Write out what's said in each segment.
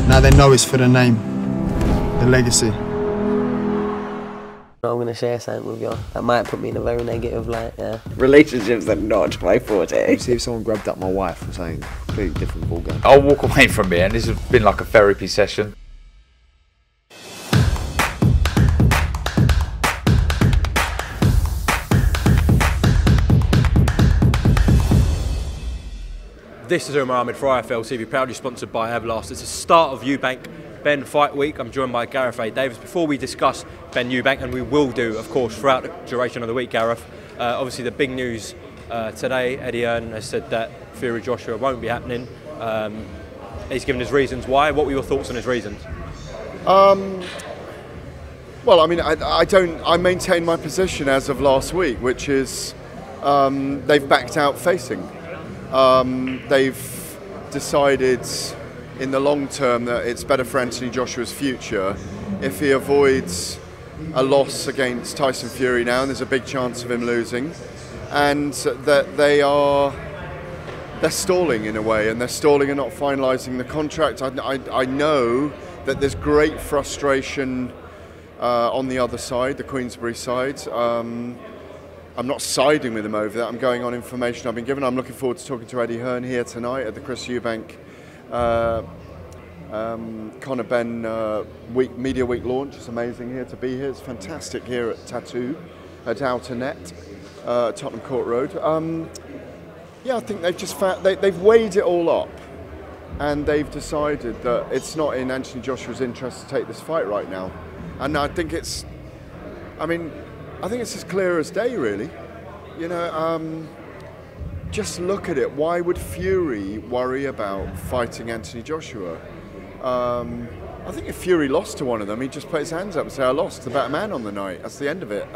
Now they know it's for the name, the legacy. I'm going to share something with you. That might put me in a very negative light, yeah. Relationships are not my forte. See if someone grabbed up my wife or something, completely different ballgame. I'll walk away from here, and this has been like a therapy session. This is Umar Ahmed for IFL TV, proudly sponsored by Everlast. It's the start of Eubank Benn fight week. I'm joined by Gareth Davies. Before we discuss Benn Eubank, and we will do, of course, throughout the duration of the week, Gareth, obviously the big news today, Eddie Hearn has said that Fury Joshua won't be happening. He's given his reasons why. What were your thoughts on his reasons? Well, I mean, I maintain my position as of last week, which is they've backed out facing. They've decided in the long term that it's better for Anthony Joshua's future if he avoids a loss against Tyson Fury now, and there's a big chance of him losing, and that they're stalling in a way, and they're stalling and not finalising the contract. I know that there's great frustration on the other side, the Queensberry side. I'm not siding with him over that. I'm going on information I've been given. I'm looking forward to talking to Eddie Hearn here tonight at the Chris Eubank Conor Benn Media Week launch. It's amazing here to be here. It's fantastic here at Tattoo at Outer Net, Tottenham Court Road. Yeah, I think they've just they've weighed it all up, and they've decided that it's not in Anthony Joshua's interest to take this fight right now. And I think it's, I think it's as clear as day, really. You know, just look at it. Why would Fury worry about fighting Anthony Joshua? I think if Fury lost to one of them, he'd just put his hands up and say, I lost, the better man on the night. That's the end of it.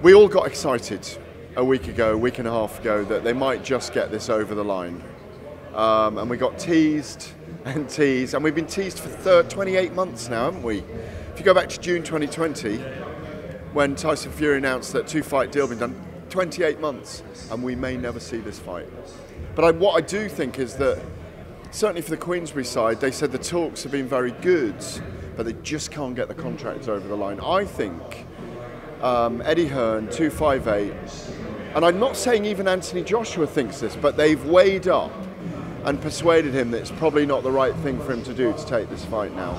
We all got excited a week and a half ago, that they might just get this over the line. And we got teased and teased, and we've been teased for 28 months now, haven't we? If you go back to June 2020, when Tyson Fury announced that two-fight deal had been done, 28 months, and we may never see this fight. But what I do think is that, certainly for the Queensberry side, they said the talks have been very good, but they just can't get the contracts over the line. I think Eddie Hearn, 258, and I'm not saying even Anthony Joshua thinks this, but they've weighed up and persuaded him that it's probably not the right thing for him to do to take this fight now.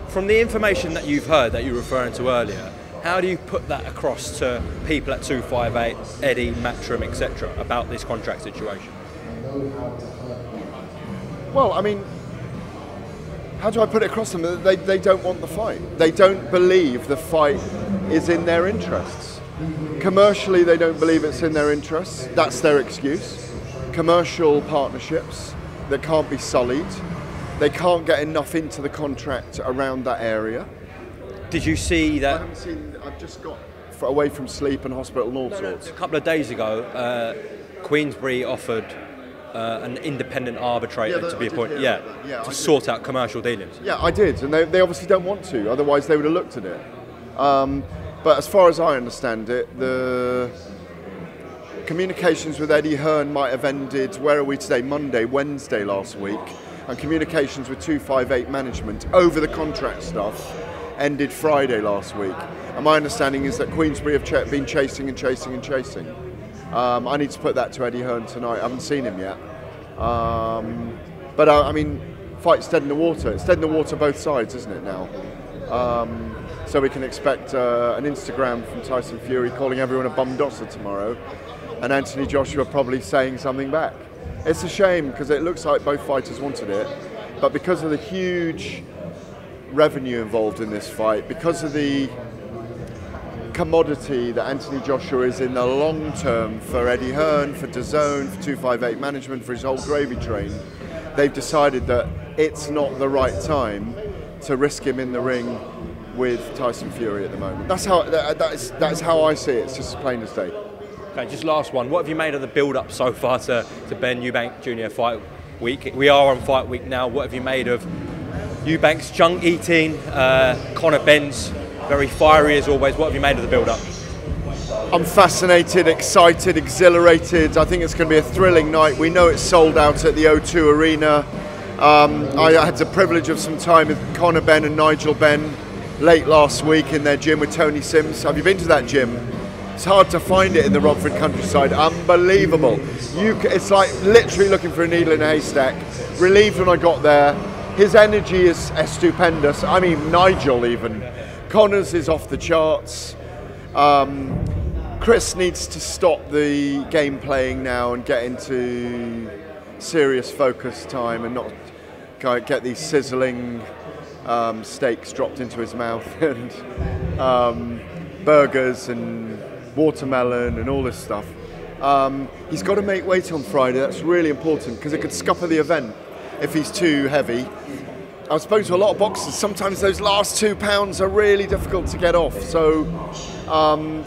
From the information that you've heard, that you were referring to earlier, how do you put that across to people at 258, Eddie, Matchroom, etc., about this contract situation? Well, I mean, how do I put it across to them? They don't want the fight. They don't believe the fight is in their interests. Commercially, they don't believe it's in their interests. That's their excuse. Commercial partnerships that can't be sullied. They can't get enough into the contract around that area. Did you see that? I haven't seen. I've just got away from sleep and hospital and all sorts. A couple of days ago, Queensberry offered an independent arbitrator to be appointed. To sort out commercial dealings. Yeah, I did, and they obviously don't want to. Otherwise, they would have looked at it. But as far as I understand it, the communications with Eddie Hearn might have ended. Where are we today? Monday, Wednesday last week, and communications with 258 management over the contract stuff ended Friday last week. And my understanding is that Queensberry have been chasing and chasing and chasing. I need to put that to Eddie Hearn tonight. I haven't seen him yet. But I mean, fight's dead in the water. It's dead in the water both sides, isn't it now? So we can expect an Instagram from Tyson Fury calling everyone a bumdosser tomorrow, and Anthony Joshua probably saying something back. It's a shame because it looks like both fighters wanted it, but because of the huge revenue involved in this fight, because of the commodity that Anthony Joshua is in the long term for Eddie Hearn, for DAZN, for 258 management, for his whole gravy train, they've decided that it's not the right time to risk him in the ring with Tyson Fury at the moment. That's how I see it. It's just as plain as day. Okay, just last one. What have you made of the build-up so far to Benn Eubank Jr. fight week? We are on fight week now. What have you made of Eubank's junk eating, Conor Benn's very fiery as always? What have you made of the build-up? I'm fascinated, excited, exhilarated. I think it's going to be a thrilling night. We know it's sold out at the O2 Arena. I had the privilege of some time with Conor Benn and Nigel Benn late last week in their gym with Tony Sims. Have you been to that gym? It's hard to find it in the Romford countryside. Unbelievable. It's like literally looking for a needle in a haystack. Relieved when I got there. His energy is stupendous. I mean, Nigel even. Conor's is off the charts. Chris needs to stop the game playing now and get into serious focus time and not get these sizzling steaks dropped into his mouth and burgers and watermelon and all this stuff. He's got to make weight on Friday. That's really important because it could scupper the event if he's too heavy. I've spoken to a lot of boxers. Sometimes those last 2 pounds are really difficult to get off. So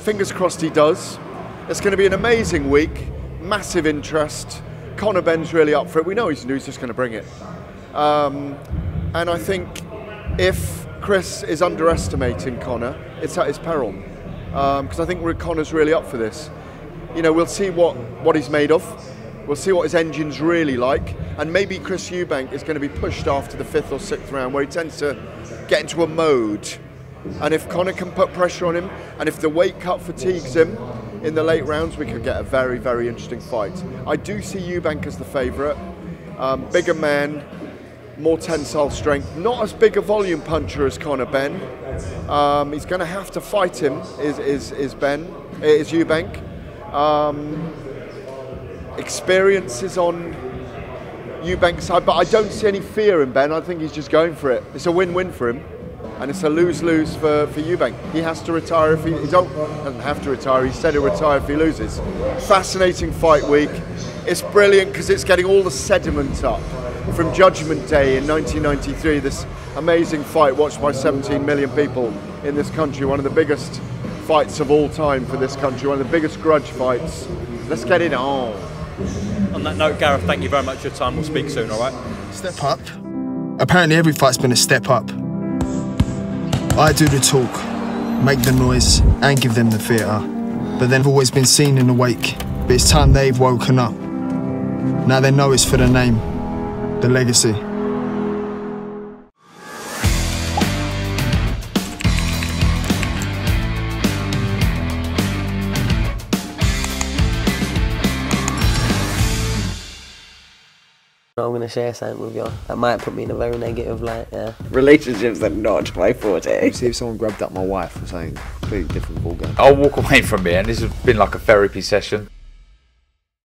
fingers crossed he does. It's going to be an amazing week. Massive interest. Conor Benn's really up for it. We know he's just going to bring it. And I think if Chris is underestimating Conor, it's at his peril. Because I think Conor's really up for this. You know, we'll see what he's made of. We'll see what his engine's really like. And maybe Chris Eubank is going to be pushed after the 5th or 6th round where he tends to get into a mode. And if Conor can put pressure on him, and if the weight cut fatigues him in the late rounds, we could get a very, very interesting fight. I do see Eubank as the favourite. Bigger man, more tensile strength. Not as big a volume puncher as Conor Benn. He's going to have to fight him, is Eubank. Experience is on Eubank's side, but I don't see any fear in Benn. I think he's just going for it. It's a win-win for him, and it's a lose-lose for Eubank. He has to retire if he doesn't have to retire. He said he'll retire if he loses. Fascinating fight week. It's brilliant because it's getting all the sediment up from Judgment Day in 1993. This amazing fight watched by 17 million people in this country. One of the biggest fights of all time for this country. One of the biggest grudge fights. Let's get it on. On that note, Gareth, thank you very much for your time. We'll speak soon, all right? Step up. Apparently every fight's been a step up. I do the talk, make the noise, and give them the theatre. But they've always been seen in the wake. But it's time they've woken up. Now they know it's for the name, the legacy. I'm going to share something with you. That might put me in a very negative light, yeah. Relationships are not my forte. See if someone grabbed up my wife or something. Completely different ballgame. I'll walk away from it, and this has been like a therapy session.